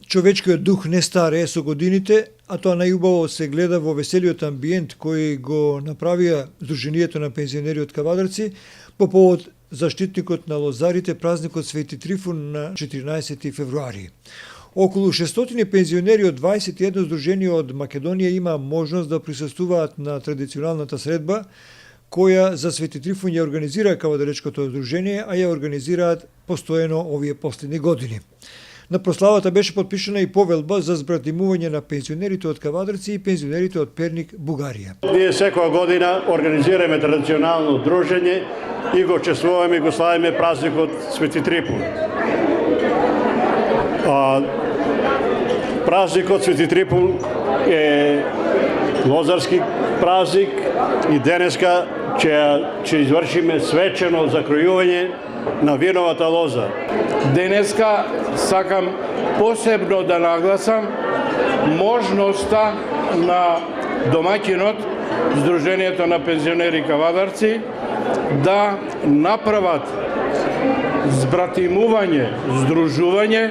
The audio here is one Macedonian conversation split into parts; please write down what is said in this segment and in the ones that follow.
Човечкиот дух не старее со годините, а тоа најубаво се гледа во веселиот амбиент кој го направија Сдруженијето на пензионери од Кавадарци по повод заштитникот на лозарите празникот Свети Трифун на 14 февруари. Околу 600 пензионери од 21 здруженија од Македонија има можност да присуствуваат на традиционалната средба, која за Свети Трифун ја организира Кавадаречкото здружение, а ја организираат постојано овие последни години. На прославата беше подпишана и повелба за збратимување на пензионерите од Кавадарци и пензионерите од Перник, Бугарија. Ние секоја година организираме традиционално дружење и го чествуваме и го славиме празникот Свети Трифун. Празникот Свети Трифун е лозарски празник и денеска ќе извршиме свечено закројување на виновата лоза. Денеска сакам посебно да нагласам можноста на домаќинот Сдруженијето на пензионери Кавадарци да направат збратимување, здружување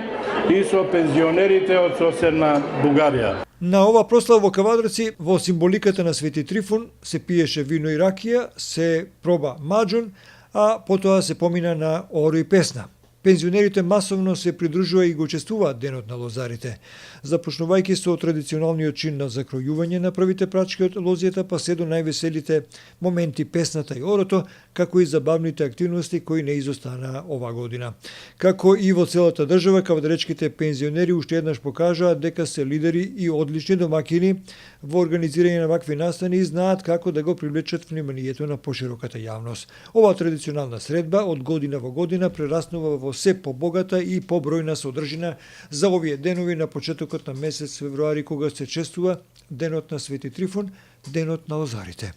и со пензионерите од соседна Бугарија. На ова прослава во Кавадарци, во символиката на Свети Трифун, се пиеше вино и ракија, се проба маџун, а потоа се помина на оро и песна. Пензионерите масовно се придружува и го чествуваат денот на лозарите, започнувајќи со традиционалниот чин на закројување на првите прачки од лозијата, па се до највеселите моменти песната и орото, како и забавните активности кои не изостана ова година. Како и во целата држава, кавадаречките пензионери уште еднаш покажаат дека се лидери и одлични домакини во организирање на вакви настани и знаат како да го привлечат вниманието на пошироката јавност. Оваа традиционална средба од година во година прераснува во се побогата и побројна содржина за овие денови на почетокот на месец февруари, кога се чествува денот на Свети Трифун, денот на лозарите.